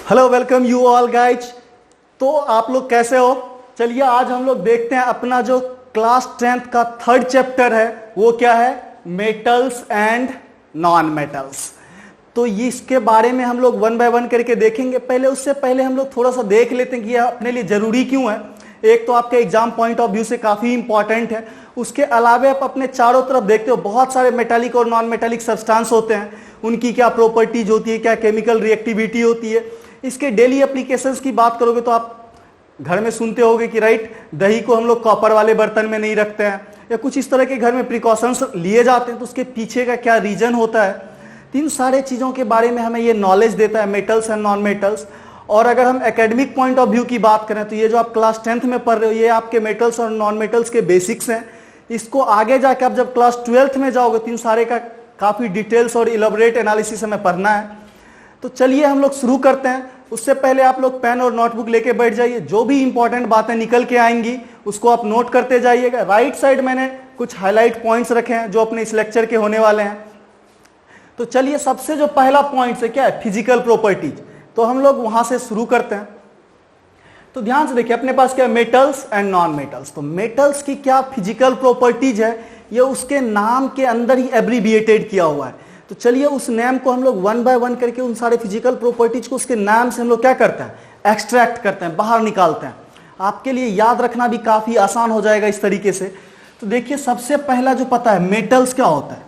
Hello, welcome you all guys. तो आप लोग कैसे हो? चलिए आज हम लोग देखते हैं अपना जो क्लास 10th का थर्ड चैप्टर है वो क्या है, मेटल्स एंड नॉन मेटल्स। तो ये इसके बारे में हम लोग वन बाय वन करके देखेंगे। उससे पहले हम लोग थोड़ा सा देख लेते हैं कि यह अपने लिए जरूरी क्यों है। एक तो आपके एग्जाम पॉइंट ऑफ व्यू से काफी इंपॉर्टेंट है, उसके अलावा आप अपने चारों तरफ देखते हो बहुत सारे मेटालिक और नॉन मेटालिक सब्सटेंस होते हैं, उनकी क्या प्रॉपर्टीज होती है, क्या केमिकल रिएक्टिविटी होती है। इसके डेली एप्लीकेशंस की बात करोगे तो आप घर में सुनते होगे कि राइट, दही को हम लोग कॉपर वाले बर्तन में नहीं रखते हैं, या कुछ इस तरह के घर में प्रिकॉशंस लिए जाते हैं, तो उसके पीछे का क्या रीजन होता है। तो इन सारे चीजों के बारे में हमें ये नॉलेज देता है, मेटल्स एंड नॉन मेटल्स। और अगर हम एकेडमिक पॉइंट ऑफ व्यू की बात करें तो ये जो आप क्लास 10th में पढ़ रहे हो ये आपके मेटल्स और नॉन मेटल्स के बेसिक्स हैं। इसको आगे जाके आप जब क्लास 12th में जाओगे तो इन सारे का काफी डिटेल्स और इलेबोरेट एनालिसिस हमें पढ़ना है। तो चलिए हम लोग शुरू करते हैं। उससे पहले आप लोग पेन और नोटबुक लेके बैठ जाइए, जो भी इंपॉर्टेंट बातें निकल के आएंगी उसको आप नोट करते जाइएगा। राइट साइड मैंने कुछ हाईलाइट पॉइंट्स रखे हैं जो अपने इस लेक्चर के होने वाले हैं। तो चलिए सबसे जो पहला पॉइंट है क्या है, फिजिकल प्रॉपर्टीज। तो हम लोग वहां से शुरू करते हैं। तो ध्यान से देखिए अपने पास क्या है, मेटल्स एंड नॉन मेटल्स। तो मेटल्स की क्या फिजिकल प्रॉपर्टीज है ये उसके नाम के अंदर ही एब्रीविएटेड किया हुआ है। तो चलिए उस नेम को हम लोग वन बाय वन करके उन सारे फिजिकल प्रॉपर्टीज को उसके नाम से हम लोग क्या करते हैं, एक्सट्रैक्ट करते हैं, बाहर निकालते हैं। आपके लिए याद रखना भी काफी आसान हो जाएगा इस तरीके से। तो देखिए सबसे पहला जो पता है मेटल्स क्या होता है,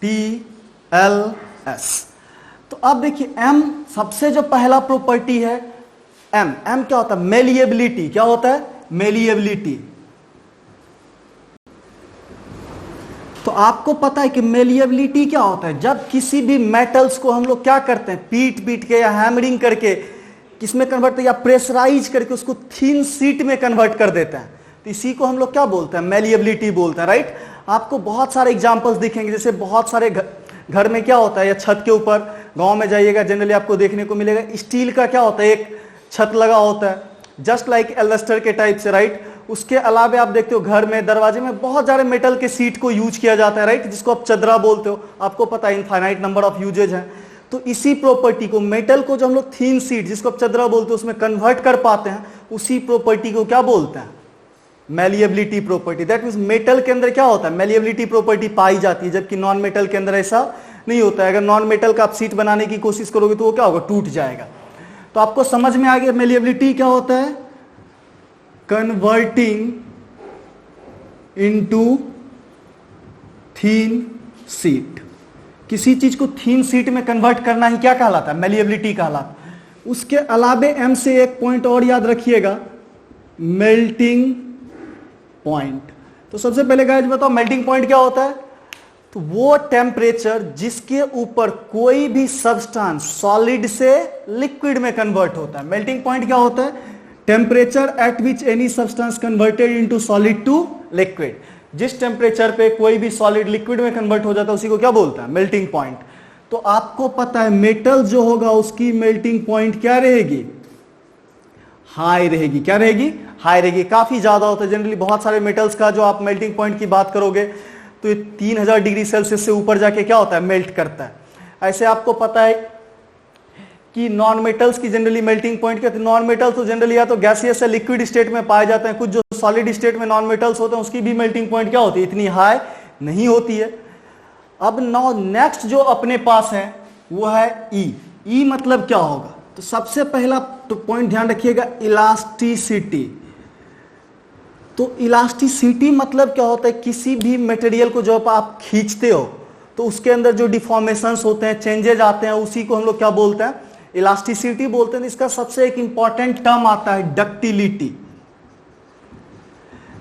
MEATLS। तो अब देखिए M सबसे जो पहला प्रॉपर्टी है, M क्या होता है, मेलिएबिलिटी। क्या होता है, मेलिएबिलिटी। तो आपको पता है कि मेलिएबिलिटी क्या होता है, जब किसी भी मेटल्स को हम लोग क्या करते हैं, पीट के या हैमरिंग करके किसमें कन्वर्ट या प्रेशराइज करके उसको थिन शीट में कन्वर्ट कर देते हैं। तो इसी को हम लोग क्या बोलते हैं, मेलिएबिलिटी बोलते हैं, राइट। आपको बहुत सारे एग्जांपल्स दिखेंगे, जैसे बहुत सारे घर में क्या होता है, या छत के ऊपर गांव में जाइएगा जनरली आपको देखने को मिलेगा, स्टील का क्या होता है, एक छत लगा होता है जस्ट लाइक एल्वेस्टर के टाइप से, राइट। उसके अलावा आप देखते हो घर में दरवाजे में बहुत सारे मेटल के सीट को यूज किया जाता है, राइट, जिसको आप चदरा बोलते हो। आपको पता है इनफाइनाइट नंबर ऑफ यूजेज हैं। तो इसी प्रॉपर्टी को, मेटल को जो हम लोग थिन सीट जिसको आप चदरा बोलते हो उसमें कन्वर्ट कर पाते हैं, उसी प्रॉपर्टी को क्या बोलते हैं, malleability property. That means metal के अंदर क्या होता है, मेलिएबिलिटी प्रॉपर्टी पाई जाती है, जबकि नॉन मेटल के अंदर ऐसा नहीं होता है। अगर नॉन मेटल का आप सीट बनाने की कोशिश करोगे तो वो क्या होगा, टूट जाएगा। तो आपको समझ में आ गया मेलिएबिलिटी क्या होता है, कन्वर्टिंग इनटू थीन सीट। किसी चीज को थीन सीट में कन्वर्ट करना ही क्या कहलाता है, मेलिएबिलिटी कहलाता है। उसके अलावा एम से एक पॉइंट और याद रखिएगा, मेल्टिंग पॉइंट। तो सबसे पहले गाइस बताओ मेल्टिंग पॉइंट क्या होता है। तो वो टेम्परेचर जिसके ऊपर कोई भी सब्सटेंस सॉलिड से लिक्विड में कन्वर्ट होता है। मेल्टिंग पॉइंट क्या होता है, temperature at which any substance converted into solid to liquid. जिस टेम्परेचर पे कोई भी सॉलिड लिक्विड में कन्वर्ट हो जाता है उसी को क्या बोलता है, मेल्टिंग पॉइंट। तो आपको पता है मेटल जो होगा उसकी मेल्टिंग पॉइंट क्या रहेगी, हाई रहेगी। क्या रहेगी, हाई रहेगी। काफी ज्यादा होता है जनरली बहुत सारे मेटल्स का, जो आप मेल्टिंग पॉइंट की बात करोगे तो ये 3000 डिग्री सेल्सियस से ऊपर जाके क्या होता है, मेल्ट करता है। ऐसे आपको पता है कि नॉन मेटल्स की जनरली मेल्टिंग पॉइंट क्या, नॉन मेटल्स तो जनरली या तो गैसियस या लिक्विड स्टेट में पाए जाते हैं। कुछ जो सॉलिड स्टेट में नॉन मेटल्स होते हैं उसकी भी मेल्टिंग पॉइंट क्या होती है, इतनी हाई नहीं होती है। अब नेक्स्ट जो अपने पास है वो है ई मतलब क्या होगा। तो सबसे पहला तो पॉइंट ध्यान रखिएगा, इलास्टिसिटी। तो इलास्टिसिटी मतलब क्या होता है, किसी भी मटेरियल को जब आप खींचते हो तो उसके अंदर जो डिफॉर्मेशंस होते हैं, चेंजेज आते हैं, उसी को हम लोग क्या बोलते हैं, इलास्टिसिटी बोलते हैं। इसका सबसे एक इंपॉर्टेंट टर्म आता है डक्टिलिटी।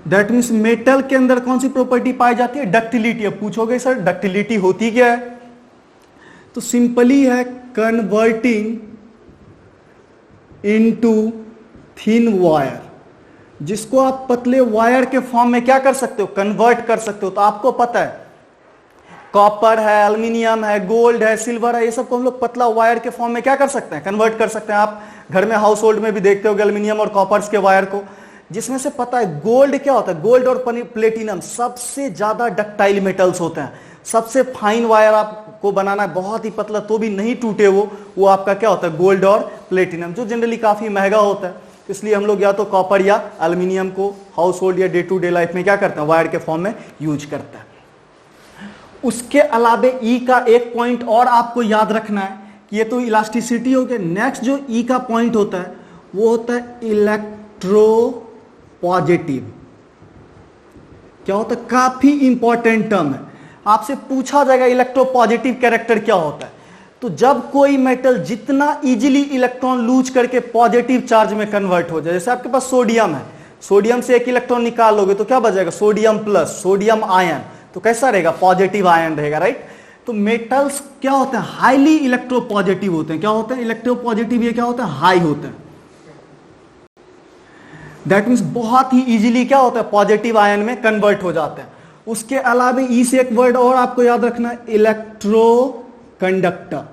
दैट मीन्स मेटल के अंदर कौन सी प्रॉपर्टी पाई जाती है, डक्टिलिटी। अब पूछोगे सर डक्टिलिटी होती क्या है, तो सिंपली है कन्वर्टिंग इनटू थिन वायर, जिसको आप पतले वायर के फॉर्म में क्या कर सकते हो, कन्वर्ट कर सकते हो। तो आपको पता है कॉपर है, एल्युमिनियम है, गोल्ड है, सिल्वर है, ये सब को हम लोग पतला वायर के फॉर्म में क्या कर सकते हैं, कन्वर्ट कर सकते हैं। आप घर में हाउस होल्ड में भी देखते हो एल्युमिनियम और कॉपर्स के वायर को। जिसमें से पता है गोल्ड क्या होता है, गोल्ड और प्लेटिनम सबसे ज्यादा डक्टाइल मेटल्स होते हैं। सबसे फाइन वायर आपको बनाना है बहुत ही पतला तो भी नहीं टूटे वो आपका क्या होता है, गोल्ड और प्लेटिनम, जो जनरली काफी महंगा होता है। इसलिए हम लोग या तो कॉपर या एल्यूमिनियम को हाउस होल्ड या डे टू डे लाइफ में क्या करते हैं, वायर के फॉर्म में यूज करते हैं। उसके अलावे ई का एक पॉइंट और आपको याद रखना है कि ये तो इलास्टिसिटी हो गया। नेक्स्ट जो ई का पॉइंट होता है वो होता है इलेक्ट्रोपॉजिटिव। क्या होता है, काफी इंपॉर्टेंट टर्म है, आपसे पूछा जाएगा इलेक्ट्रोपॉजिटिव कैरेक्टर क्या होता है। तो जब कोई मेटल जितना इजीली इलेक्ट्रॉन लूज करके पॉजिटिव चार्ज में कन्वर्ट हो जाए, जैसे आपके पास सोडियम है, सोडियम से एक इलेक्ट्रॉन निकाल लोगे तो क्या बचेगा, सोडियम प्लस, सोडियम आयन, तो कैसा रहेगा, पॉजिटिव आयन रहेगा, राइट। तो मेटल्स क्या होते हैं, हाईली इलेक्ट्रोपॉजिटिव होते हैं। क्या होते हैं, इलेक्ट्रोपॉजिटिव, ये क्या होता है, हाई होते हैं। दैट मीन्स बहुत ही इजीली क्या होता है, पॉजिटिव आयन में कन्वर्ट हो जाते हैं। उसके अलावा ई से एक वर्ड और आपको याद रखना है, इलेक्ट्रो कंडक्टर।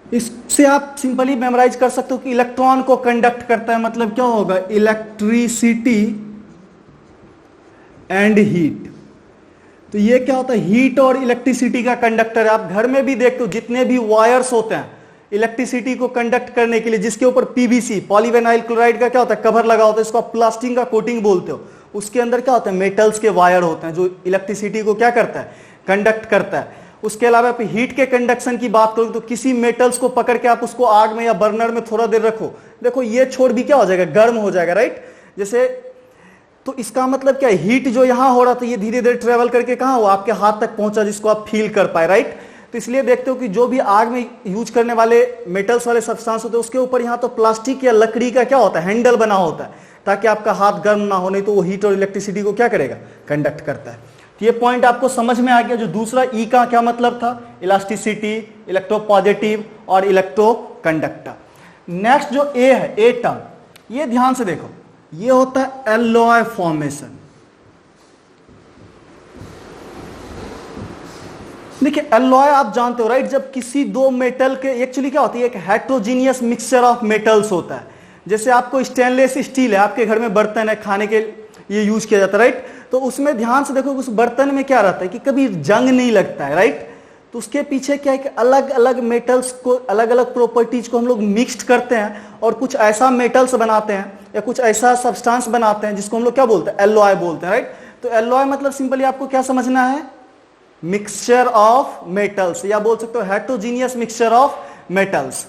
इससे आप सिंपली मेमोराइज कर सकते हो कि इलेक्ट्रॉन को कंडक्ट करता है, मतलब क्या होगा, इलेक्ट्रिसिटी एंड हीट। तो ये क्या होता है, हीट और इलेक्ट्रिसिटी का कंडक्टर है। आप घर में भी देखते हो जितने भी वायर्स होते हैं इलेक्ट्रिसिटी को कंडक्ट करने के लिए, जिसके ऊपर पीवीसी, पॉलीविनाइल क्लोराइड का क्या होता है, कवर लगा होता है, इसको आप प्लास्टिक का कोटिंग बोलते हो। उसके अंदर क्या होता है, मेटल्स के वायर होते हैं जो इलेक्ट्रिसिटी को क्या करता है, कंडक्ट करता है। उसके अलावा आप हीट के कंडक्शन की बात करो तो किसी मेटल्स को पकड़ के आप उसको आग में या बर्नर में थोड़ा देर रखो, देखो ये छोड़ भी क्या हो जाएगा, गर्म हो जाएगा, राइट। जैसे तो इसका मतलब क्या है, हीट जो यहां हो रहा था ये धीरे धीरे ट्रेवल करके कहां हुआ, आपके हाथ तक पहुंचा, जिसको आप फील कर पाए, राइट। तो इसलिए देखते हो कि जो भी आग में यूज करने वाले मेटल्स वाले सब्सटेंस होते हैं उसके ऊपर यहां तो प्लास्टिक या लकड़ी का क्या होता है, हैंडल बना होता है, ताकि आपका हाथ गर्म ना हो, नहीं तो वो हीट और इलेक्ट्रिसिटी को क्या करेगा, कंडक्ट करता है। तो ये पॉइंट आपको समझ में आ गया। जो दूसरा ई का क्या मतलब था, इलास्टिसिटी, इलेक्ट्रोपॉजिटिव और इलेक्ट्रो कंडक्टर। नेक्स्ट जो ए है, ए टर्म, ये ध्यान से देखो, ये होता है एलॉय फॉर्मेशन। देखिए एलॉय आप जानते हो, राइट, जब किसी दो मेटल के एक्चुअली क्या होती है, एक हेट्रोजीनियस मिक्सचर ऑफ मेटल्स होता है। जैसे आपको स्टेनलेस स्टील है, आपके घर में बर्तन है, खाने के ये यूज किया जाता है, राइट। तो उसमें ध्यान से देखो उस बर्तन में क्या रहता है कि कभी जंग नहीं लगता है, राइट। तो उसके पीछे क्या है कि अलग अलग मेटल्स को, अलग अलग प्रॉपर्टीज को हम लोग मिक्स्ड करते हैं और कुछ ऐसा मेटल्स बनाते हैं या कुछ ऐसा सब्सटेंस बनाते हैं जिसको हम लोग क्या बोलते हैं, एलॉय बोलते हैं, राइट। तो एलॉय मतलब सिंपली आपको क्या समझना है, मिक्सचर ऑफ मेटल्स, या बोल सकते हो हेट्रोजीनियस मिक्सचर ऑफ मेटल्स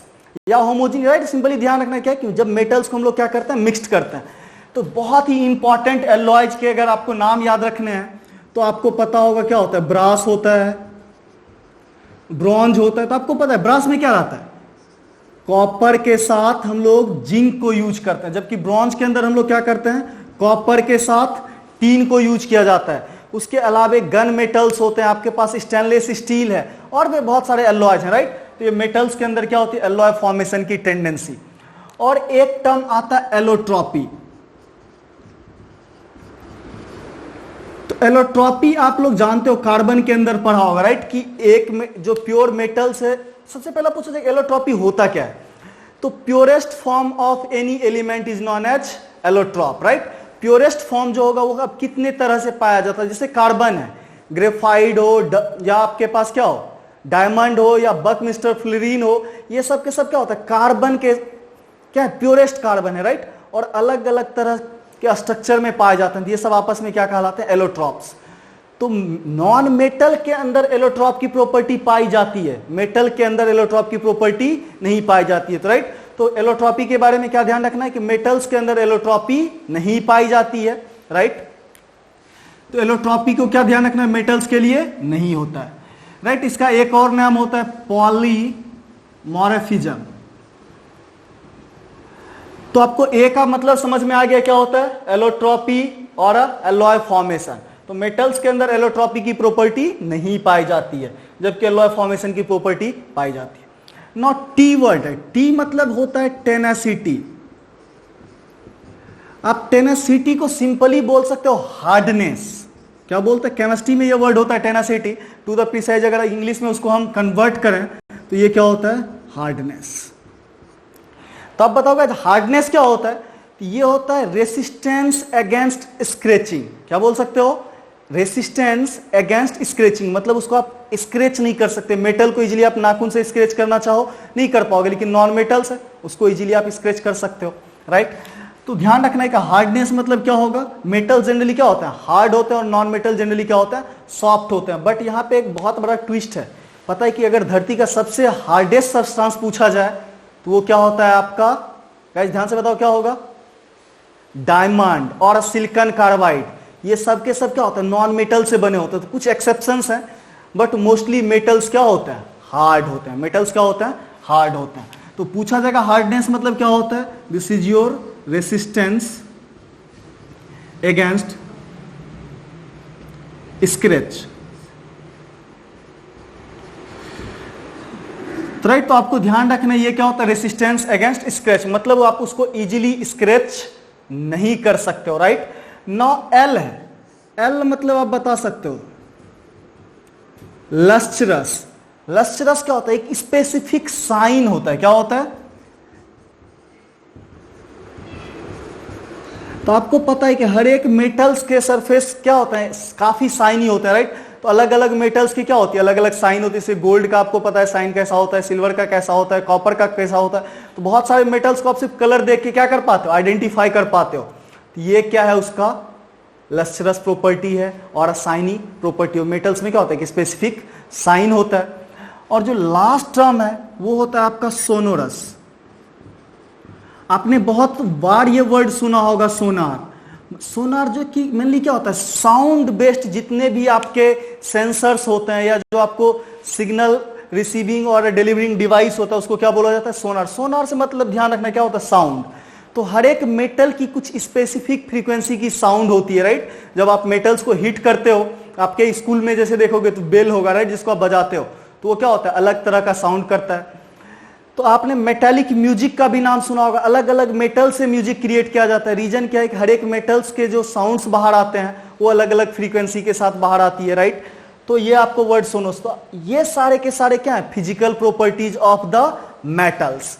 या होमोजीनियस, राइट। सिंपली ध्यान रखना क्या है कि जब मेटल्स को हम लोग क्या करते हैं, मिक्स्ड करते हैं। तो बहुत ही इंपॉर्टेंट एलॉयज के अगर आपको नाम याद रखने हैं तो आपको पता होगा क्या होता है, ब्रास होता है, ब्रॉन्ज होता है। तो आपको पता है ब्रास में क्या रहता है, कॉपर के साथ हम लोग जिंक को यूज करते हैं, जबकि ब्रॉन्ज के अंदर हम लोग क्या करते हैं, कॉपर के साथ टीन को यूज किया जाता है। उसके अलावा गन मेटल्स होते हैं, आपके पास स्टेनलेस स्टील है और भी बहुत सारे एलॉयज हैं, राइट। तो ये मेटल्स के अंदर क्या होती है, एलॉय फॉर्मेशन की टेंडेंसी। और एक टर्म आता है एलोट्रॉपी। तो एलोट्रॉपी आप लोग जानते हो, कार्बन के अंदर पढ़ा होगा, राइट, कि एक में जो प्योर मेटल्स है, सबसे पहला पूछा जाए एलोट्रॉपी होता क्या है। तो purest form of any element is known as allotrope, right. Purest form जो होगा वो अब कितने तरह से पाया जाता है, जैसे कार्बन है, ग्रेफाइड हो या आपके पास क्या हो, डायमंड हो या बकमिस्टर फ्लोरीन हो, ये सब के सब क्या होता है, कार्बन के क्या है, प्योरेस्ट कार्बन है, राइट। और अलग अलग तरह के स्ट्रक्चर में पाए जाते हैं, ये सब आपस में क्या कहलाते हैं, एलोट्रॉप्स। तो नॉन मेटल के अंदर एलोट्रॉप की प्रॉपर्टी पाई जाती है, मेटल के अंदर एलोट्रॉप की प्रॉपर्टी नहीं पाई जाती है, तो राइट। तो एलोट्रॉपी के बारे में क्या ध्यान रखना है कि मेटल्स के अंदर एलोट्रॉपी नहीं पाई जाती है, राइट। तो एलोट्रॉपी को क्या ध्यान रखना है, मेटल्स के लिए नहीं होता है, राइट। इसका एक और नाम होता है पॉलीमॉर्फिज्म। तो आपको ए का मतलब समझ में आ गया क्या होता है, एलोट्रॉपी और एलॉय फॉर्मेशन। तो मेटल्स के अंदर एलोट्रॉपी की प्रॉपर्टी नहीं पाई जाती है, जबकि एलॉय फॉर्मेशन की प्रॉपर्टी पाई जाती है। नॉट टी वर्ड है, टी मतलब होता है टेनासिटी। आप टेनासिटी को सिंपली बोल सकते हो हार्डनेस। क्या बोलते हैं, केमिस्ट्री में ये वर्ड होता है टेनासिटी, टू द प्रिसाइज अगर इंग्लिश में उसको हम कन्वर्ट करें तो ये क्या होता है, हार्डनेस। तो आप बताओगे हार्डनेस क्या होता है, तो ये होता है रेसिस्टेंस अगेंस्ट स्क्रैचिंग। क्या बोल सकते हो? रेसिस्टेंस अगेंस्ट स्क्रैचिंग, मतलब उसको आप स्क्रैच नहीं कर सकते। मेटल को इजीली आप नाखून से स्क्रैच करना चाहो नहीं कर पाओगे, लेकिन नॉन मेटल्स है उसको इजीली आप स्क्रैच कर सकते हो, राइट। तो ध्यान रखना है कि हार्डनेस मतलब क्या होगा? मेटल जनरली क्या होता है? हार्ड होते हैं, और नॉन मेटल जनरली क्या होता है? सॉफ्ट होते हैं। बट यहाँ पे एक बहुत बड़ा ट्विस्ट है। पता है कि अगर धरती का सबसे हार्डेस्ट सब्सटेंस पूछा जाए तो वो क्या होता है आपका? गाइस ध्यान से बताओ क्या होगा? डायमंड और सिलिकॉन कार्बाइड। ये सब के सब क्या होता है? नॉन मेटल से बने होते हैं। तो कुछ एक्सेप्शंस हैं, बट मोस्टली मेटल्स क्या होते हैं? हार्ड होते हैं। मेटल्स क्या होते हैं? हार्ड होते हैं। तो पूछा जाएगा हार्डनेस मतलब क्या होता है? This is your resistance against scratch, right. तो आपको ध्यान रखना ये क्या होता है? रेसिस्टेंस अगेंस्ट स्क्रैच, मतलब आप उसको इजीली स्क्रैच नहीं कर सकते हो, राइट। नाउ एल है, एल मतलब आप बता सकते हो लस्ट्रस। लस्ट्रस क्या होता है? एक स्पेसिफिक साइन होता है। क्या होता है? तो आपको पता है कि हर एक मेटल्स के सरफेस क्या होता है? काफी साइनी होता है, राइट। तो अलग अलग मेटल्स की क्या होती है? अलग अलग साइन होती है। जैसे गोल्ड का आपको पता है साइन कैसा होता है, सिल्वर का कैसा होता है, कॉपर का कैसा होता है। तो बहुत सारे मेटल्स को आप सिर्फ कलर देख के क्या कर पाते हो? आइडेंटिफाई कर पाते हो। तो ये क्या है? उसका लस्ट्रस प्रॉपर्टी है और साइनी प्रॉपर्टी हो। मेटल्स में क्या होता है कि स्पेसिफिक साइन होता है। और जो लास्ट टर्म है वो होता है आपका सोनोरस। आपने बहुत बार ये वर्ड सुना होगा, सोनार। सोनार जो कि मेनली क्या होता है? साउंड बेस्ड जितने भी आपके सेंसर्स होते हैं या जो आपको सिग्नल रिसीविंग और डिलीवरिंग डिवाइस होता है उसको क्या बोला जाता है? सोनार। सोनार से मतलब ध्यान रखना क्या होता है? साउंड। तो हर एक मेटल की कुछ स्पेसिफिक फ्रीक्वेंसी की साउंड होती है, राइट। जब आप मेटल्स को हिट करते हो, आपके स्कूल में जैसे देखोगे तो बेल होगा, राइट, जिसको आप बजाते हो, तो वो क्या होता है? अलग तरह का साउंड करता है। तो आपने मेटालिक म्यूजिक का भी नाम सुना होगा। अलग अलग मेटल से म्यूजिक क्रिएट किया जाता है। रीजन क्या है कि हर एक मेटल्स के जो साउंड्स बाहर आते हैं वो अलग अलग फ्रीक्वेंसी के साथ बाहर आती है, राइट। तो ये आपको वर्ड सुनो। तो ये सारे के सारे क्या है? Physical properties of the metals.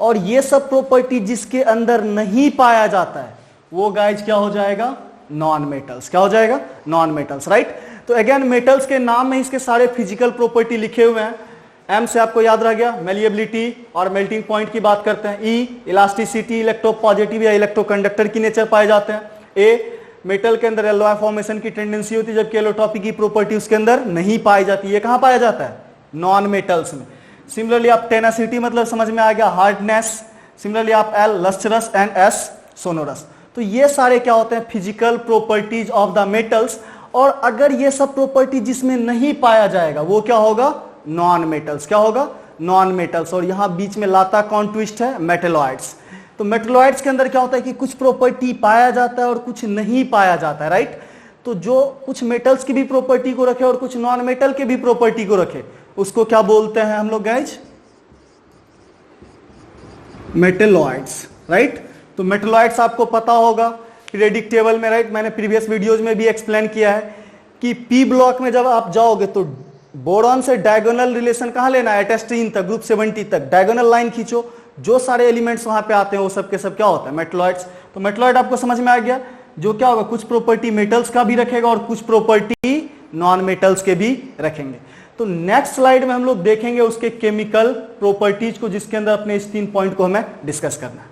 और ये सब प्रॉपर्टी जिसके अंदर नहीं पाया जाता है वो गाइज क्या हो जाएगा? Non metals. क्या हो जाएगा? Non metals, right. तो अगेन मेटल्स के नाम में इसके सारे फिजिकल प्रॉपर्टी लिखे हुए हैं। एम से आपको याद रह गया, मेलिएबिलिटी और मेल्टिंग पॉइंट की बात करते हैं। ई इलास्टिसिटी, इलेक्ट्रोपॉजिटिव या इलेक्ट्रोकंडक्टर की नेचर पाए जाते हैं। ए मेटल के अंदर एलॉय फॉर्मेशन की टेंडेंसी होती है, जबकि एलोट्रॉपी की प्रॉपर्टी उसके अंदर नहीं पाई जाती। ये कहां पाया जाता है? नॉन मेटल्स में। सिमिलरली आप टेनासिटी मतलब समझ में आ गया, हार्डनेस। सिमिलरली आप L lustrous and S sonorous. तो ये सारे क्या होते हैं? Physical properties of the metals. और अगर ये सब प्रॉपर्टी जिसमें नहीं पाया जाएगा वो क्या होगा? Non metals. क्या होगा? Non metals. और यहां बीच में लाता कौन ट्विस्ट है? मेटेलॉइड्स। तो मेटेलॉइड्स के अंदर क्या होता है कि कुछ प्रॉपर्टी पाया जाता है और कुछ नहीं पाया जाता है, राइट। तो जो कुछ मेटल्स की भी प्रॉपर्टी को रखे और कुछ नॉन मेटल के भी प्रॉपर्टी को रखे उसको क्या बोलते हैं हम लोग गाइज? Metalloids, right. तो मेटेलॉइड्स आपको पता होगा पीरियोडिक टेबल में, राइट। मैंने प्रीवियस वीडियोज में भी एक्सप्लेन किया है कि पी ब्लॉक में जब आप जाओगे तो बोरॉन से डायगोनल रिलेशन कहां लेना है? एटेस्टीन तक, ग्रुप 70 तक डायगोनल लाइन खींचो। जो सारे एलिमेंट्स वहां पे आते हैं वो सब के सब क्या होता है? मेटेलॉइड्स। तो मेटेलॉइड आपको समझ में आ गया। जो क्या होगा? कुछ प्रॉपर्टी मेटल्स का भी रखेगा और कुछ प्रॉपर्टी नॉन मेटल्स के भी रखेंगे। तो नेक्स्ट स्लाइड में हम लोग देखेंगे उसके केमिकल प्रॉपर्टीज को, जिसके अंदर अपने इस 3 पॉइंट को हमें डिस्कस करना है।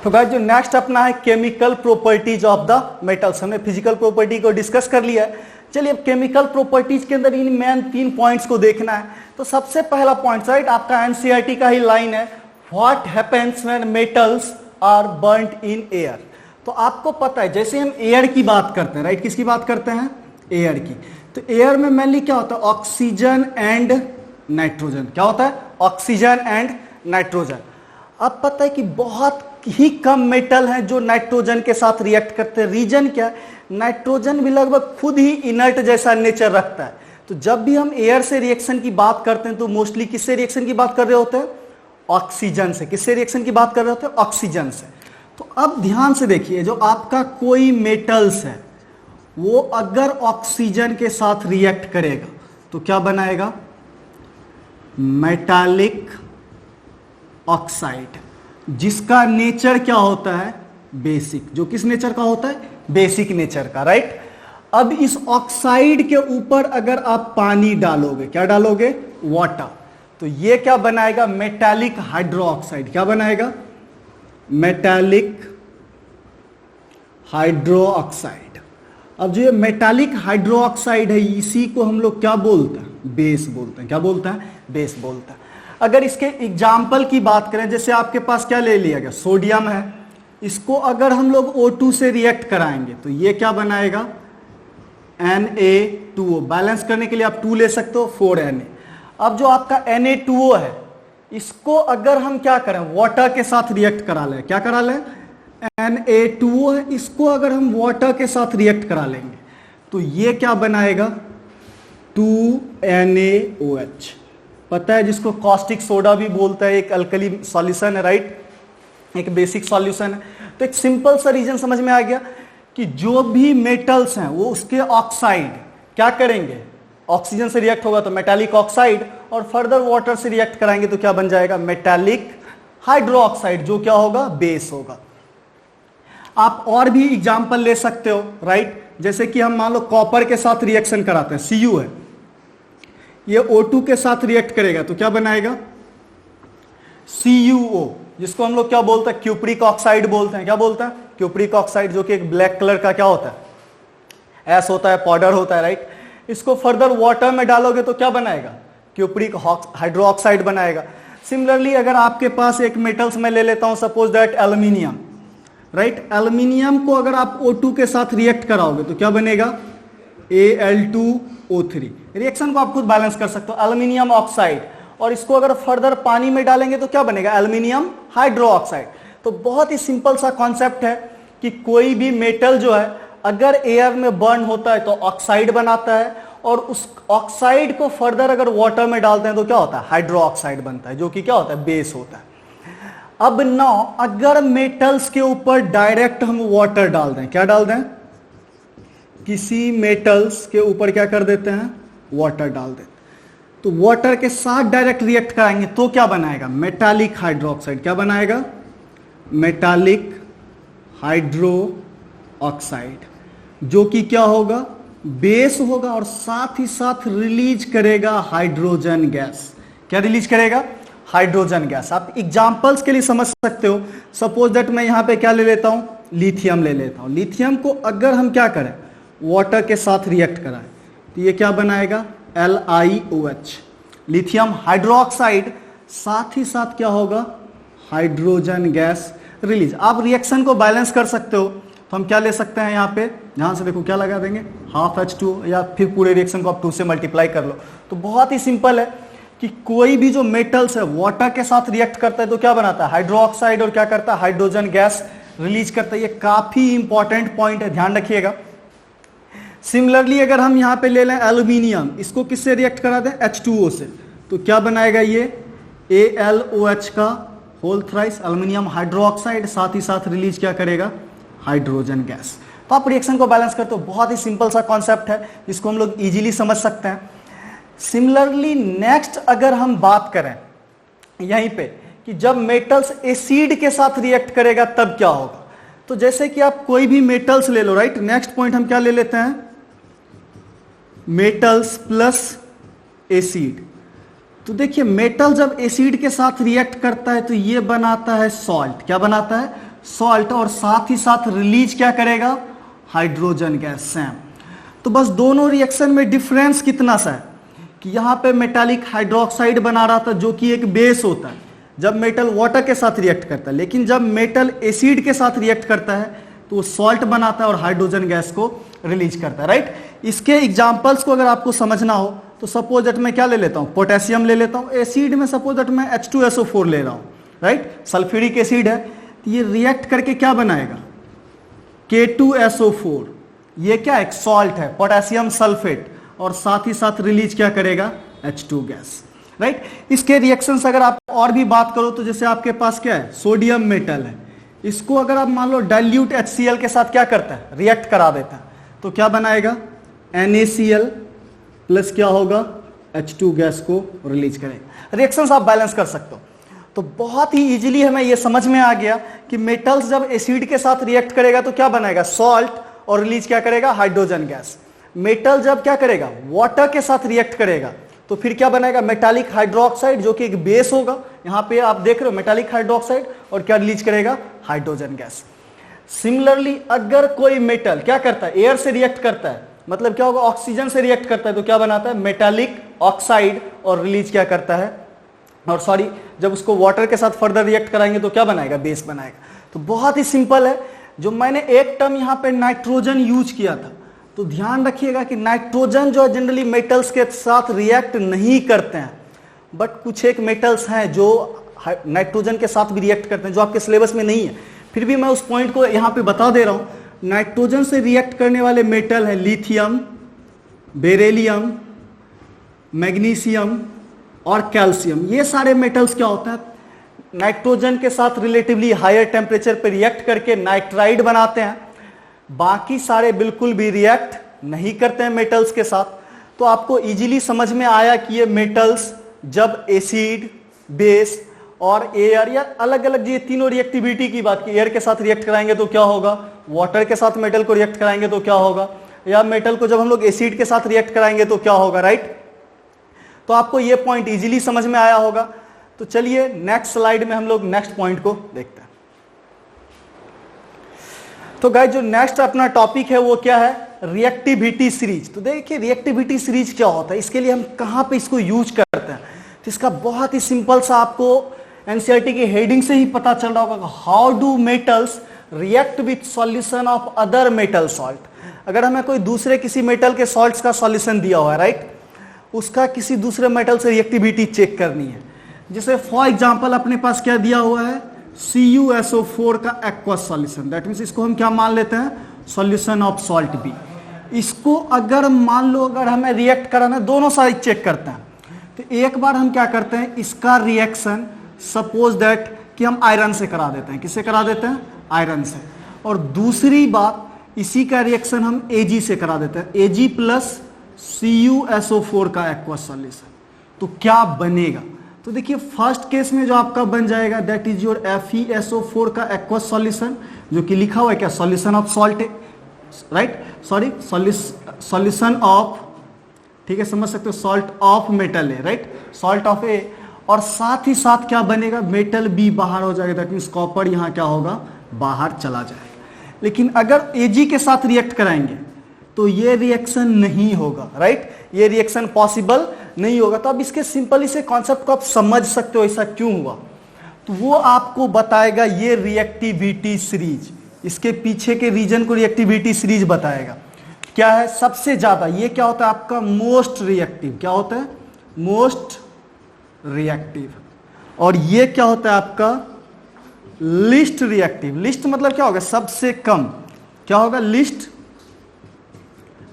तो गाइस जो नेक्स्ट अपना है chemical properties of the metals. हमने फिजिकल प्रॉपर्टी को डिस्कस कर लिया है। चलिए अब केमिकल प्रॉपर्टीज के अंदर इन मेन 3 पॉइंट्स को देखना है। तो सबसे पहला पॉइंट, राइट, आपका एनसीईआरटी का ही लाइन है, what happens when metals are burned in air. तो आपको पता है जैसे हम एयर की बात करते हैं, राइट, किसकी बात करते हैं? एयर की। तो एयर में मेनली क्या होता है? Oxygen and nitrogen. क्या होता है? Oxygen and nitrogen. अब पता है कि बहुत ही कम मेटल हैं जो नाइट्रोजन के साथ रिएक्ट करते हैं। रीजन क्या है? नाइट्रोजन भी लगभग खुद ही इनर्ट जैसा नेचर रखता है। तो जब भी हम एयर से रिएक्शन की बात करते हैं तो मोस्टली किससे रिएक्शन की बात कर रहे होते हैं? ऑक्सीजन से। किससे रिएक्शन की बात कर रहे होते हैं? ऑक्सीजन से। तो अब ध्यान से देखिए, जो आपका कोई मेटल्स है वो अगर ऑक्सीजन के साथ रिएक्ट करेगा तो क्या बनाएगा? Metallic oxide. जिसका नेचर क्या होता है, बेसिक, जो किस नेचर का होता है, बेसिक नेचर का, राइट। अब इस ऑक्साइड के ऊपर अगर आप पानी डालोगे, क्या डालोगे, वाटर, तो ये क्या बनाएगा, मेटालिक हाइड्रोक्साइड। क्या बनाएगा, मेटालिक हाइड्रोक्साइड। अब जो ये मेटालिक हाइड्रोक्साइड है, इसी को हम लोग क्या बोलते हैं, बेस बोलते हैं। क्या बोलते हैं, बेस बोलते हैं। अगर इसके एग्जाम्पल की बात करें, जैसे आपके पास क्या ले लिया गया, सोडियम है, इसको अगर हम लोग O2 से रिएक्ट कराएंगे तो ये क्या बनाएगा, Na2O। बैलेंस करने के लिए आप 2 ले सकते हो, 4Na। अब जो आपका Na2O है, इसको अगर हम क्या करें, वाटर के साथ रिएक्ट करा लें, क्या करा लें, Na2O है, इसको अगर हम वाटर के साथ रिएक्ट करा लेंगे तो ये क्या बनाएगा, 2NaOH। पता है, जिसको कॉस्टिक सोडा भी बोलता है, एक अल्कली सॉल्यूशन है, राइट, एक बेसिक सॉल्यूशन है। तो एक सिंपल सा रीजन समझ में आ गया कि जो भी मेटल्स हैं वो उसके ऑक्साइड क्या करेंगे, ऑक्सीजन से रिएक्ट होगा तो मेटालिक ऑक्साइड, और फर्दर वाटर से रिएक्ट कराएंगे तो क्या बन जाएगा, मेटालिक हाइड्रोक्साइड, जो क्या होगा, बेस होगा। आप और भी एग्जाम्पल ले सकते हो, राइट। जैसे कि हम मान लो कॉपर के साथ रिएक्शन कराते हैं, Cu है, ये O2 के साथ रिएक्ट करेगा तो क्या बनाएगा, CuO, जिसको हम लोग क्या बोलते हैं, क्यूप्रिक ऑक्साइड बोलते हैं। क्या बोलते हैं, क्यूप्रिक ऑक्साइड, जो कि एक ब्लैक कलर का क्या होता है, एस होता है, पाउडर होता है, राइट। इसको फर्दर वाटर में डालोगे तो क्या बनाएगा, क्यूप्रिक हाइड्रोक्साइड बनाएगा। सिमिलरली अगर आपके पास एक मेटल्स में ले लेता हूं, suppose that aluminium, right. Aluminium को अगर आप O2 के साथ रिएक्ट कराओगे तो क्या बनेगा, Al2O3। रिएक्शन को आप खुद बैलेंस कर सकते हो, एल्यूमिनियम ऑक्साइड, और इसको अगर फर्दर पानी में डालेंगे तो क्या बनेगा, एल्यूमिनियम हाइड्रोक्साइड। तो बहुत ही सिंपल सा कॉन्सेप्ट है कि कोई भी मेटल जो है अगर एयर में बर्न होता है तो ऑक्साइड बनाता है, और उस ऑक्साइड को फर्दर अगर वाटर में डालते हैं तो क्या होता है, हाइड्रोक्साइड बनता है, जो कि क्या होता है, बेस होता है। अब नौ, अगर मेटल्स के ऊपर डायरेक्ट हम वाटर डाल दें, क्या डाल दें, किसी मेटल्स के ऊपर क्या कर देते हैं, वाटर डाल देते, तो वाटर के साथ डायरेक्ट रिएक्ट कराएंगे तो क्या बनाएगा, मेटालिक हाइड्रोक्साइड। क्या बनाएगा, मेटालिक हाइड्रो ऑक्साइड, जो कि क्या होगा, बेस होगा, और साथ ही साथ रिलीज करेगा हाइड्रोजन गैस। क्या रिलीज करेगा, हाइड्रोजन गैस। आप एग्जांपल्स के लिए समझ सकते हो, सपोज दैट मैं यहां पे क्या ले लेता हूं, लिथियम ले लेता हूं। लिथियम को अगर हम क्या करें, वाटर के साथ रिएक्ट कराएं तो ये क्या बनाएगा, LiOH, लिथियम हाइड्रोक्साइड, साथ ही साथ क्या होगा, हाइड्रोजन गैस रिलीज। आप रिएक्शन को बैलेंस कर सकते हो, तो हम क्या ले सकते हैं, यहाँ पे यहां से देखो क्या लगा देंगे, हाफ H2, या फिर पूरे रिएक्शन को आप 2 से मल्टीप्लाई कर लो। तो बहुत ही सिंपल है कि कोई भी जो मेटल्स है वाटर के साथ रिएक्ट करता है तो क्या बनाता है, हाइड्रोक्साइड, और क्या करता है, हाइड्रोजन गैस रिलीज करता है। ये काफी इंपॉर्टेंट पॉइंट है, ध्यान रखिएगा। सिमिलरली अगर हम यहां पे ले लें एल्यूमिनियम, इसको किससे रिएक्ट करा दें, H2O से, तो क्या बनाएगा, ये AlOH का होल थ्राइस, एल्यूमिनियम हाइड्रोक्साइड, साथ ही साथ रिलीज क्या करेगा, हाइड्रोजन गैस। तो आप रिएक्शन को बैलेंस करते हो, बहुत ही सिंपल सा कॉन्सेप्ट है, जिसको हम लोग इजीली समझ सकते हैं। सिमिलरली नेक्स्ट अगर हम बात करें यहीं पे कि जब मेटल्स एसिड के साथ रिएक्ट करेगा तब क्या होगा, तो जैसे कि आप कोई भी मेटल्स ले लो, राइट। नेक्स्ट पॉइंट हम क्या ले लेते हैं, मेटल्स प्लस एसिड। तो देखिए मेटल जब एसिड के साथ रिएक्ट करता है तो ये बनाता है सॉल्ट। क्या बनाता है, सॉल्ट, और साथ ही साथ रिलीज क्या करेगा, हाइड्रोजन गैस, सेम। तो बस दोनों रिएक्शन में डिफरेंस कितना सा है कि यहां पे मेटालिक हाइड्रोक्साइड बना रहा था, जो कि एक बेस होता है जब मेटल वाटर के साथ रिएक्ट करता है, लेकिन जब मेटल एसिड के साथ रिएक्ट करता है तो वो सॉल्ट बनाता है और हाइड्रोजन गैस को रिलीज करता है, राइट। इसके एग्जांपल्स को अगर आपको समझना हो तो सपोज दैट मैं क्या ले लेता हूं, पोटेशियम ले लेता हूं। एसिड में सपोज दैट मैं H2SO4 ले रहा हूं, राइट, सल्फ्यूरिक एसिड है, तो ये रिएक्ट करके क्या बनाएगा, K2SO4। ये क्या एक सॉल्ट है, पोटेशियम सल्फेट, और साथ ही साथ रिलीज क्या करेगा, H2 गैस, राइट। इसके रिएक्शंस अगर आप और भी बात करो तो जैसे आपके पास क्या है, सोडियम मेटल है, इसको अगर आप मान लो डाइल्यूट HCl के साथ क्या करता है, रिएक्ट करा देता है, तो क्या बनाएगा, NaCl प्लस क्या होगा, H2 गैस को रिलीज करेगा। रिएक्शंस आप बैलेंस कर सकते हो। तो बहुत ही इजीली हमें यह समझ में आ गया कि मेटल्स जब एसिड के साथ रिएक्ट करेगा तो क्या बनाएगा, सॉल्ट, और रिलीज क्या करेगा, हाइड्रोजन गैस। मेटल जब क्या करेगा, वाटर के साथ रिएक्ट करेगा तो फिर क्या बनाएगा, मेटालिक हाइड्रोक्साइड, जो कि एक बेस होगा। यहां पे आप देख रहे हो मेटालिक हाइड्रोक्साइड, और क्या रिलीज करेगा, हाइड्रोजन गैस। सिमिलरली अगर कोई मेटल क्या करता है, एयर से रिएक्ट करता है, मतलब क्या होगा, ऑक्सीजन से रिएक्ट करता है, तो क्या बनाता है, मेटालिक ऑक्साइड, और रिलीज क्या करता है, और सॉरी जब उसको वाटर के साथ फर्दर रिएक्ट कराएंगे तो क्या बनाएगा, बेस बनाएगा। तो बहुत ही सिंपल है। जो मैंने एक टर्म यहां पे नाइट्रोजन यूज किया था, तो ध्यान रखिएगा कि नाइट्रोजन जो है जनरली मेटल्स के साथ रिएक्ट नहीं करते हैं, बट कुछ एक मेटल्स हैं जो नाइट्रोजन के साथ भी रिएक्ट करते हैं, जो आपके सिलेबस में नहीं है, फिर भी मैं उस पॉइंट को यहां पे बता दे रहा हूं। नाइट्रोजन से रिएक्ट करने वाले मेटल है लिथियम, बेरिलियम, मैग्नीशियम और कैल्शियम। ये सारे मेटल्स क्या होता है, नाइट्रोजन के साथ रिलेटिवली हायर टेम्परेचर पर रिएक्ट करके नाइट्राइड बनाते हैं। बाकी सारे बिल्कुल भी रिएक्ट नहीं करते हैं मेटल्स के साथ। तो आपको इजीली समझ में आया कि ये मेटल्स जब एसिड, बेस और एयर, या अलग अलग ये तीनों रिएक्टिविटी की बात की, एयर के साथ रिएक्ट कराएंगे तो क्या होगा, वाटर के साथ मेटल को रिएक्ट कराएंगे तो क्या होगा, या मेटल को जब हम लोग एसिड के साथ रिएक्ट कराएंगे तो क्या होगा, राइट। तो आपको ये पॉइंट इजीली समझ में आया होगा। तो चलिए नेक्स्ट स्लाइड में हम लोग नेक्स्ट पॉइंट को देखते हैं। तो गाइस जो नेक्स्ट अपना टॉपिक है वो क्या है, रिएक्टिविटी सीरीज। तो देखिए रिएक्टिविटी सीरीज क्या होता है, इसके लिए हम कहां पे इसको यूज करते हैं। तो इसका बहुत ही सिंपल सा आपको एनसीईआरटी की हेडिंग से ही पता चल रहा होगा, how do metals react with solution of other metal salt. अगर हमें कोई दूसरे किसी मेटल के सॉल्ट्स का सॉल्यूशन दिया हुआ है, राइट, उसका किसी दूसरे मेटल से रिएक्टिविटी चेक करनी है। जैसे फॉर एग्जांपल अपने पास क्या दिया हुआ है, CuSO4 का एक्वस सॉल्यूशन, दैट मींस इसको हम क्या मान लेते हैं, सॉल्यूशन ऑफ सॉल्ट बी। इसको अगर मान लो अगर हमें रिएक्ट कराना, दोनों साइड चेक करते हैं, तो एक बार हम क्या करते हैं, इसका रिएक्शन सपोज दैट कि हम आयरन से करा देते हैं। किससे करा देते हैं, आयरन से। और दूसरी बात, इसी का रिएक्शन हम Ag से करा देते हैं, Ag प्लस CuSO4 का एक्वस सॉल्यूशन। तो क्या बनेगा, तो देखिए फर्स्ट केस में जो आपका बन जाएगा दैट इज योर FeSO4 का एक्वस सॉल्यूशन, जो कि लिखा हुआ है क्या, solution of salt, right, sorry solution of, ठीक है समझ सकते हो, सॉल्ट ऑफ मेटल है, राइट, सॉल्ट ऑफ ए। और साथ ही साथ क्या बनेगा, मेटल बी बाहर हो जाएगा, दैट मीन्स कॉपर यहाँ क्या होगा, बाहर चला जाएगा। लेकिन अगर Ag के साथ रिएक्ट कराएंगे तो ये रिएक्शन नहीं होगा, राइट, ये रिएक्शन पॉसिबल नहीं होगा। तो अब इसके सिंपली से कॉन्सेप्ट को आप समझ सकते हो ऐसा क्यों हुआ, तो वो आपको बताएगा ये रिएक्टिविटी सीरीज, इसके पीछे के रीजन को रिएक्टिविटी सीरीज बताएगा। क्या है, सबसे ज्यादा ये क्या होता है आपका, मोस्ट रिएक्टिव, क्या होता है, मोस्ट रिएक्टिव। और ये क्या होता है आपका, लिस्ट रिएक्टिव। लिस्ट मतलब क्या होगा, सबसे कम, क्या होगा, लिस्ट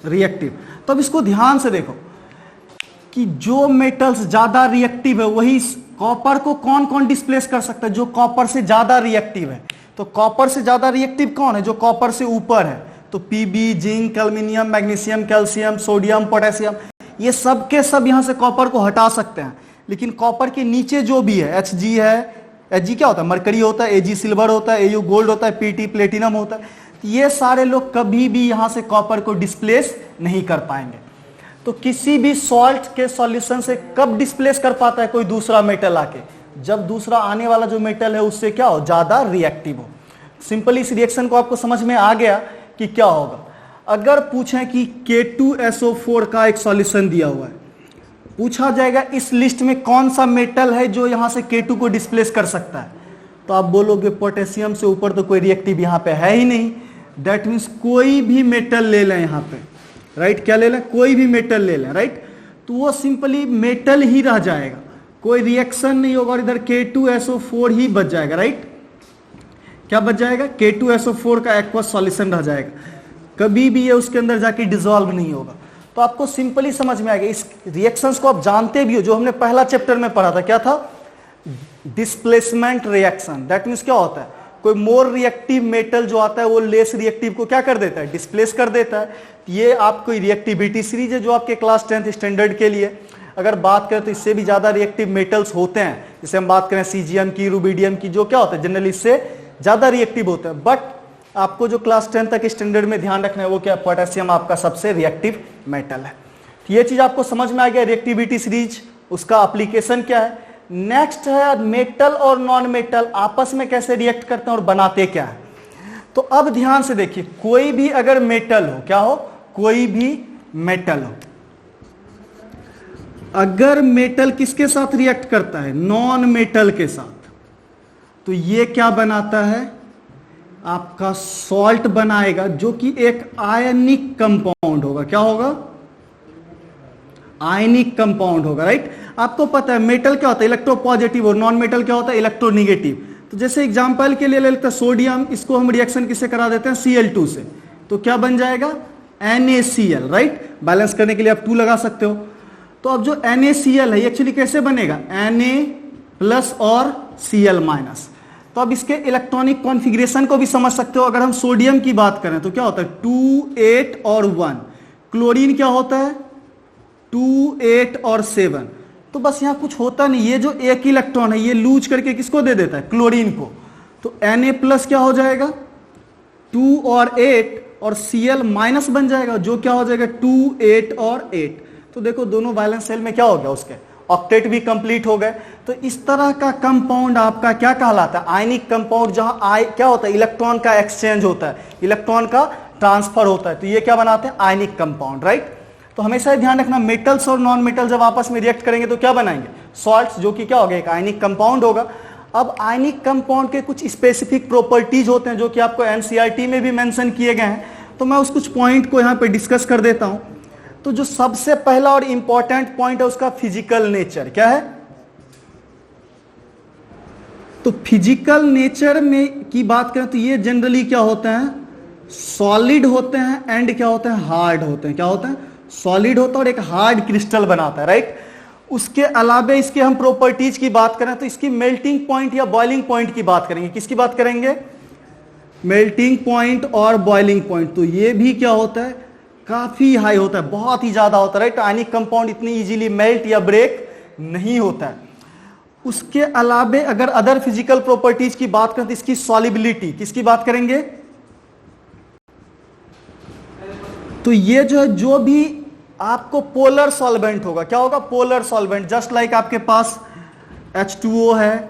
रिएक्टिव। तो अब इसको ध्यान से देखो कि जो मेटल्स ज्यादा रिएक्टिव है वही कॉपर को कौन कौन डिस्प्लेस कर सकता है, जो कॉपर से ज्यादा रिएक्टिव है। तो कॉपर से ज्यादा रिएक्टिव कौन है, जो कॉपर से ऊपर है। तो Pb, zinc, aluminium, magnesium, calcium, sodium, potassium, ये सब के सब यहां से कॉपर को हटा सकते हैं। लेकिन कॉपर के नीचे जो भी है, Hg है, Hg क्या होता है, मरकरी होता है, Ag सिल्वर होता है, Au गोल्ड होता है, Pt प्लेटिनम होता है, ये सारे लोग कभी भी यहां से कॉपर को डिस्प्लेस नहीं कर पाएंगे। तो किसी भी सॉल्ट के सॉल्यूशन से कब डिस्प्लेस कर पाता है कोई दूसरा मेटल आके, जब दूसरा आने वाला जो मेटल है उससे क्या हो, ज्यादा रिएक्टिव हो। सिंपली इस रिएक्शन को आपको समझ में आ गया कि क्या होगा। अगर पूछें कि K2SO4 का एक सॉल्यूशन दिया हुआ है, पूछा जाएगा इस लिस्ट में कौन सा मेटल है जो यहां से K2 को डिस्प्लेस कर सकता है, तो आप बोलोगे पोटेशियम से ऊपर तो कोई रिएक्टिव यहां पे है ही नहीं। दैट मीन्स कोई भी मेटल ले लें यहां पे, राइट, क्या ले लें, कोई भी मेटल ले लें, राइट, तो वो सिंपली मेटल ही रह जाएगा, कोई रिएक्शन नहीं होगा और इधर K2SO4 ही बच जाएगा, राइट। क्या बच जाएगा, K2SO4 का एक्वस सॉल्यूशन रह जाएगा, कभी भी ये उसके अंदर जाके डिसॉल्व नहीं होगा। तो आपको सिंपली समझ में आएगा। इस रिएक्शंस को आप जानते भी हो, जो हमने पहला चैप्टर में पढ़ा था, क्या था, डिस्प्लेसमेंट रिएक्शन। दैट मीन्स क्या होता है, कोई मोर रिएक्टिव मेटल जो आता है वो लेस रिएक्टिव को क्या कर देता है, डिस्प्लेस कर देता है। ये आपको रिएक्टिविटी सीरीज है जो आपके क्लास 10th स्टैंडर्ड के लिए। अगर बात करें तो इससे भी ज्यादा रिएक्टिव मेटल्स होते हैं, जैसे हम बात करें सीजियम की, रुबिडियम की, जो क्या होता है जनरली इससे ज्यादा रिएक्टिव होते हैं। बट आपको जो क्लास 10 तक स्टैंडर्ड में ध्यान रखना है वो क्या, पोटेशियम आपका सबसे रिएक्टिव मेटल है। ये चीज आपको समझ में आ गया, रिएक्टिविटी सीरीज, उसका एप्लीकेशन क्या है। नेक्स्ट है मेटल और नॉन मेटल आपस में कैसे रिएक्ट करते हैं और बनाते क्या है। तो अब ध्यान से देखिए, कोई भी अगर मेटल हो, क्या हो, कोई भी मेटल हो, अगर मेटल किसके साथ रिएक्ट करता है, नॉन मेटल के साथ, तो ये क्या बनाता है, आपका सॉल्ट बनाएगा, जो कि एक आयनिक कंपाउंड होगा। क्या होगा, आयनिक कंपाउंड होगा, राइट। आपको पता है मेटल क्या होता है, इलेक्ट्रोपॉजिटिव, और नॉन मेटल क्या होता है, इलेक्ट्रोनिगेटिव। तो जैसे एग्जांपल के लिए ले लेते हैं सोडियम, इसको हम रिएक्शन किससे करा देते हैं, Cl2 से, तो क्या बन जाएगा, NaCl, राइट। बैलेंस करने के लिए आप 2 लगा सकते हो। तो अब जो NaCl है एक्चुअली कैसे बनेगा, Na+ और Cl-। तो अब इसके इलेक्ट्रॉनिक कॉन्फ़िगरेशन को भी समझ सकते हो। अगर हम सोडियम की बात करें तो क्या होता है, 2 8 और 1। क्लोरीन क्या होता है, 2 8 और 7। तो बस यहां कुछ होता नहीं, ये जो एक इलेक्ट्रॉन है ये लूज करके किसको दे देता है, क्लोरीन को। तो Na+ क्या हो जाएगा, 2 और 8 और Cl- बन जाएगा, जो क्या हो जाएगा 2 8 और 8। तो देखो दोनों वैलेंस शेल में क्या हो गया, उसके ऑक्टेट भी कंप्लीट हो गए। तो इस तरह का कंपाउंड आपका क्या कहलाता है, आयनिक कंपाउंड, जहां क्या होता है, इलेक्ट्रॉन का एक्सचेंज होता है, इलेक्ट्रॉन का ट्रांसफर होता है। तो ये क्या बनाते हैं, आयनिक कंपाउंड, राइट। तो हमेशा ध्यान रखना, मेटल्स और नॉन मेटल जब आपस में रिएक्ट करेंगे तो क्या बनाएंगे, सॉल्ट्स, जो कि क्या होगा, एक आयनिक कंपाउंड होगा। अब आयनिक कंपाउंड के कुछ स्पेसिफिक प्रॉपर्टीज होते हैं जो कि आपको एनसीईआरटी में भी मेंशन किए गए हैं। तो मैं उस कुछ पॉइंट को यहां पे डिस्कस कर देता हूं। तो जो सबसे पहला और इंपॉर्टेंट पॉइंट है उसका फिजिकल नेचर क्या है। तो फिजिकल नेचर में की बात करें तो ये जनरली क्या होते हैं, सॉलिड होते हैं एंड क्या होते हैं, हार्ड होते हैं। क्या होता है, सॉलिड होता है और एक हार्ड क्रिस्टल बनाता है, राइट। उसके अलावा इसके हम प्रॉपर्टीज की बात करें तो इसकी मेल्टिंग पॉइंट या बॉइलिंग पॉइंट की बात करेंगे। किसकी बात करेंगे, मेल्टिंग पॉइंट और बॉइलिंग पॉइंट। तो ये भी क्या होता है, काफी हाई होता है, बहुत ही ज्यादा होता है, राइट। आयनिक कंपाउंड इतनी इजीली मेल्ट या ब्रेक नहीं होता है। उसके अलावा अगर अदर फिजिकल प्रॉपर्टीज की बात करें तो इसकी सॉलिबिलिटी, किसकी बात करेंगे, तो ये जो है, जो भी आपको पोलर सॉल्वेंट होगा, क्या होगा, पोलर सॉल्वेंट। जस्ट लाइक आपके पास H2O है,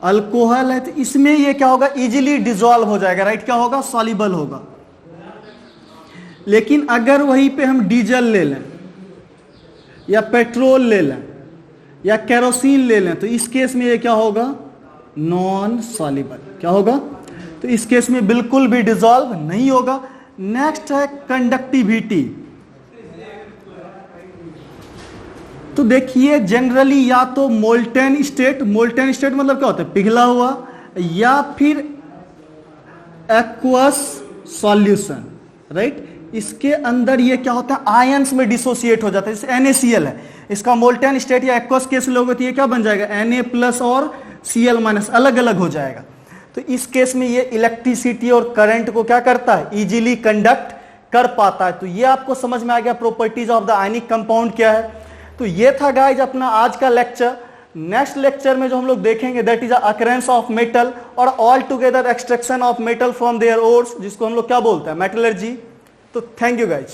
अल्कोहल है, तो इसमें ये क्या होगा, इजीली डिसॉल्व हो जाएगा, राइट। क्या होगा, सॉल्युबल होगा। लेकिन अगर वहीं पे हम डीजल ले लें या पेट्रोल ले लें या केरोसिन ले लें तो इस केस में ये क्या होगा, नॉन सॉल्युबल। क्या होगा, तो इस केस में बिल्कुल भी डिसॉल्व नहीं होगा। नेक्स्ट है कंडक्टिविटी। तो देखिए जनरली या तो मोल्टेन स्टेट, मोल्टेन स्टेट मतलब क्या होता है, पिघला हुआ, या फिर एक्वस सॉल्यूशन, राइट। इसके अंदर ये क्या होता है, आयंस में डिसोसिएट हो जाता है। जैसे NaCl है, इसका मोल्टेन स्टेट या एक्वस केस लोगे तो ये क्या बन जाएगा, Na+ और Cl- अलग अलग हो जाएगा। तो इस केस में ये इलेक्ट्रिसिटी और करंट को क्या करता है, इजीली कंडक्ट कर पाता है। तो ये आपको समझ में आ गया properties of the ionic compound क्या है। तो ये था गाइज अपना आज का लेक्चर। नेक्स्ट लेक्चर में जो हम लोग देखेंगे that is occurrence of metal और all together extraction of metal from their ores, जिसको हम लोग क्या बोलते हैं, मेटलर्जी। तो थैंक यू गाइज।